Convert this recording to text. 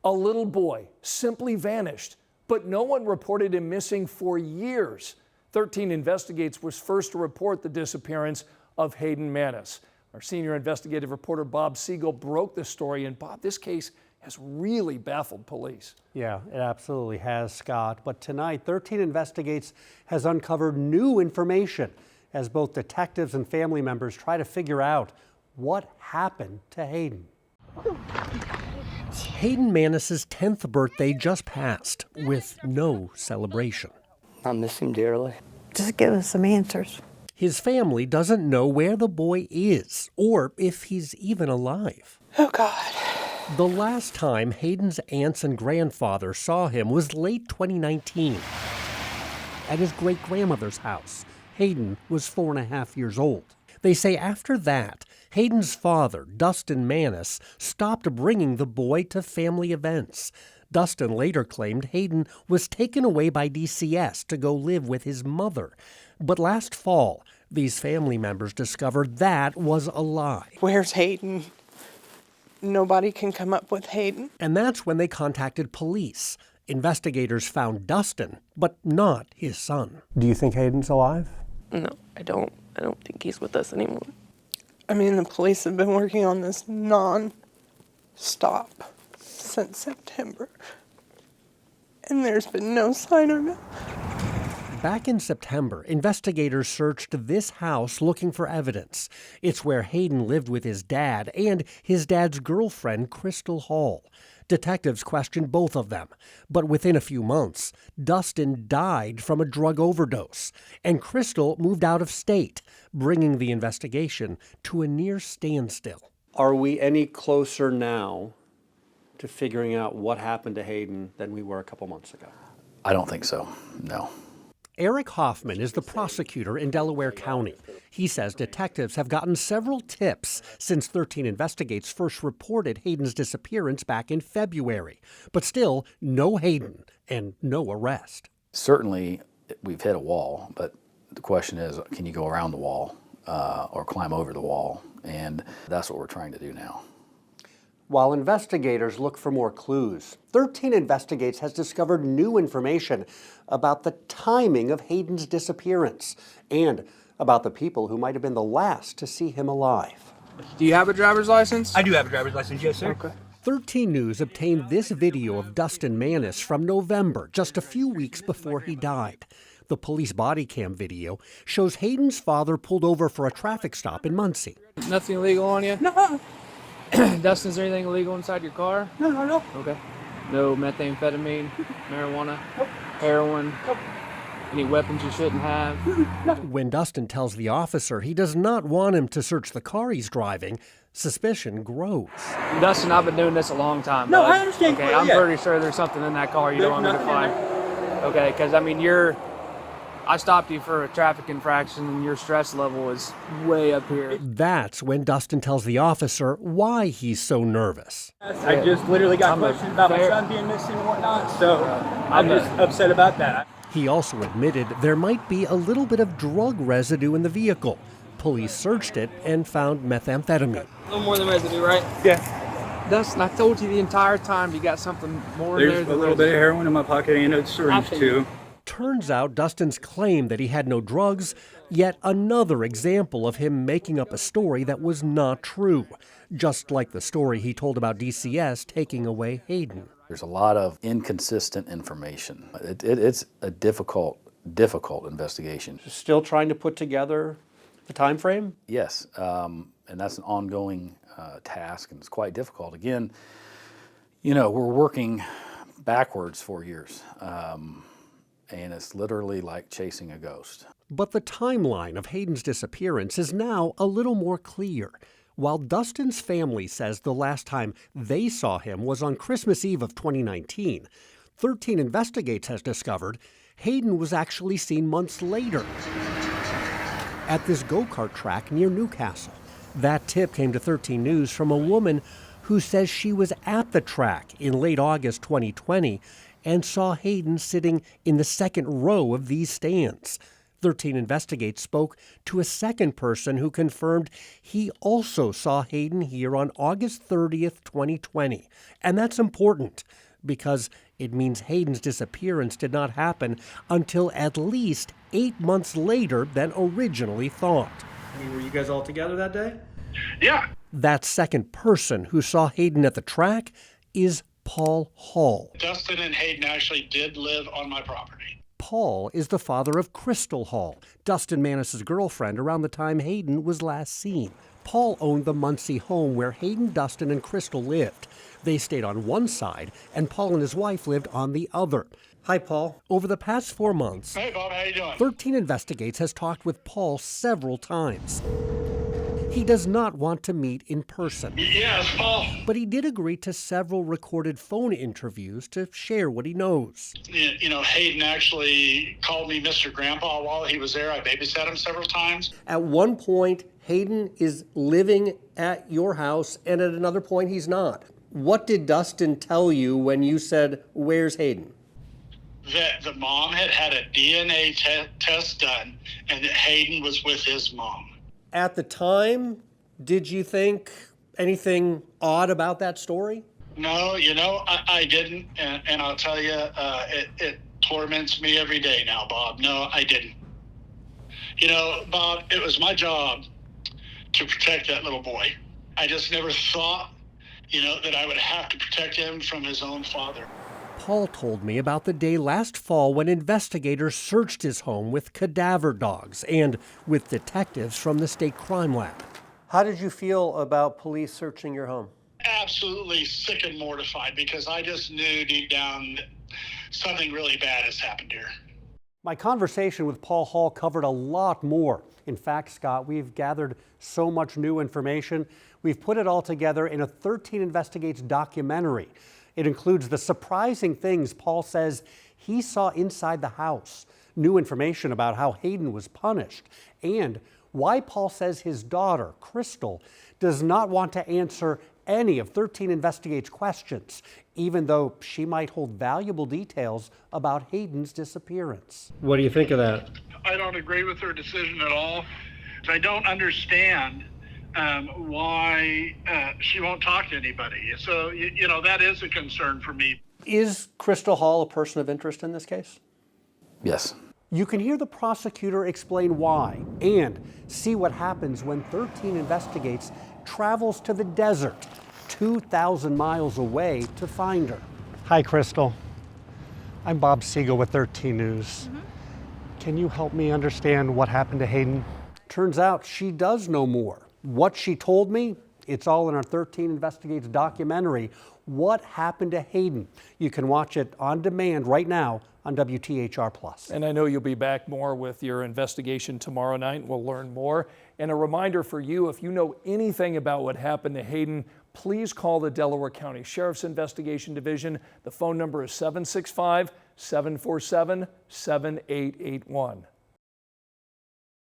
A little boy simply vanished, but no one reported him missing for years. 13 Investigates was first to report the disappearance of Hayden Manis. Our senior investigative reporter Bob Siegel broke the story, and Bob, this case has really baffled police. Yeah, it absolutely has, Scott. But tonight, 13 Investigates has uncovered new information as both detectives and family members try to figure out what happened to Hayden. Hayden Manis' 10th birthday just passed with no celebration. I miss him dearly. Just give us some answers. His family doesn't know where the boy is or if he's even alive. Oh, God. The last time Hayden's aunts and grandfather saw him was late 2019 at his great-grandmother's house. Hayden was 4.5 years old. They say after that, Hayden's father, Dustin Manis, stopped bringing the boy to family events. Dustin later claimed Hayden was taken away by DCS to go live with his mother. But last fall, these family members discovered that was a lie. Where's Hayden? Nobody can come up with Hayden. And that's when they contacted police. Investigators found Dustin, but not his son. Do you think Hayden's alive? No, I don't think he's with us anymore. I mean, the police have been working on this non-stop since September, and there's been no sign of it. Back in September, investigators searched this house looking for evidence. It's where Hayden lived with his dad and his dad's girlfriend, Crystal Hall. Detectives questioned both of them, but within a few months, Dustin died from a drug overdose, and Crystal moved out of state, bringing the investigation to a near standstill. Are we any closer now to figuring out what happened to Hayden than we were a couple months ago? I don't think so, no. Eric Hoffman is the prosecutor in Delaware County. He says detectives have gotten several tips since 13 Investigates first reported Hayden's disappearance back in February. But still, no Hayden and no arrest. Certainly, we've hit a wall, but the question is, can you go around the wall or climb over the wall? And that's what we're trying to do now. While investigators look for more clues, 13 Investigates has discovered new information about the timing of Hayden's disappearance and about the people who might have been the last to see him alive. Do you have a driver's license? I do have a driver's license, yes, sir. Okay. 13 News obtained this video of Dustin Manis from November, just a few weeks before he died. The police body cam video shows Hayden's father pulled over for a traffic stop in Muncie. Nothing illegal on you? No. Dustin, is there anything illegal inside your car? No. Okay. No methamphetamine, marijuana, Nope. heroin, Nope. any weapons you shouldn't have? When Dustin tells the officer he does not want him to search the car he's driving, suspicion grows. Dustin, I've been doing this a long time. No, bud. I understand. Okay, I'm Yeah. pretty sure there's something in that car you There's don't want me to nothing in find. Okay, because I mean, I stopped you for a traffic infraction and your stress level is way up here. That's when Dustin tells the officer why he's so nervous. I just literally got questions about my son being missing and whatnot, so I'm just upset about that. He also admitted there might be a little bit of drug residue in the vehicle. Police searched it and found methamphetamine. A little more than residue, right? Yeah. Dustin, I told you the entire time you got something more in there There's than a little bit of heroin in my pocket and a syringe too. Turns out Dustin's claim that he had no drugs, yet another example of him making up a story that was not true, just like the story he told about DCS taking away Hayden. There's a lot of inconsistent information. It's a difficult investigation. Still trying to put together the time frame? Yes, and that's an ongoing task, and it's quite difficult. Again, you know, we're working backwards 4 years. And it's literally like chasing a ghost. But the timeline of Hayden's disappearance is now a little more clear. While Dustin's family says the last time they saw him was on Christmas Eve of 2019, 13 Investigates has discovered Hayden was actually seen months later at this go-kart track near Newcastle. That tip came to 13 News from a woman who says she was at the track in late August 2020 and saw Hayden sitting in the second row of these stands. 13 Investigates spoke to a second person who confirmed he also saw Hayden here on August 30th, 2020. And that's important because it means Hayden's disappearance did not happen until at least 8 months later than originally thought. Were you guys all together that day? Yeah. That second person who saw Hayden at the track is Paul Hall. Dustin and Hayden actually did live on my property. Paul is the father of Crystal Hall, Dustin Manis' girlfriend around the time Hayden was last seen. Paul owned the Muncie home where Hayden, Dustin, and Crystal lived. They stayed on one side, and Paul and his wife lived on the other. Hi, Paul. Over the past 4 months, Hey, Bob, how you doing? 13 Investigates has talked with Paul several times. He does not want to meet in person, Yes, Paul. but he did agree to several recorded phone interviews to share what he knows. You know, Hayden actually called me Mr. Grandpa while he was there. I babysat him several times. At one point, Hayden is living at your house, and at another point, he's not. What did Dustin tell you when you said, "Where's Hayden"? That the mom had a DNA test done and that Hayden was with his mom. At the time, did you think anything odd about that story? No, you know, I didn't. And I'll tell you, it torments me every day now, Bob. No, I didn't. You know, Bob, it was my job to protect that little boy. I just never thought, you know, that I would have to protect him from his own father. Paul told me about the day last fall when investigators searched his home with cadaver dogs and with detectives from the state crime lab. How did you feel about police searching your home? Absolutely sick and mortified because I just knew deep down that something really bad has happened here. My conversation with Paul Hall covered a lot more. In fact, Scott, we've gathered so much new information. We've put it all together in a 13 Investigates documentary. It includes the surprising things Paul says he saw inside the house, new information about how Hayden was punished, and why Paul says his daughter, Crystal, does not want to answer any of 13 Investigates' questions, even though she might hold valuable details about Hayden's disappearance. What do you think of that? I don't agree with her decision at all. I don't understand why she won't talk to anybody. So, you know, that is a concern for me. Is Crystal Hall a person of interest in this case? Yes. You can hear the prosecutor explain why and see what happens when 13 Investigates travels to the desert 2,000 miles away to find her. Hi, Crystal. I'm Bob Siegel with 13 News. Can you help me understand what happened to Hayden? Turns out she does know more. What she told me, it's all in our 13 Investigates documentary, What Happened to Hayden. You can watch it on demand right now on WTHR+. And I know you'll be back more with your investigation tomorrow night. We'll learn more. And a reminder for you, if you know anything about what happened to Hayden, please call the Delaware County Sheriff's Investigation Division. The phone number is 765-747-7881.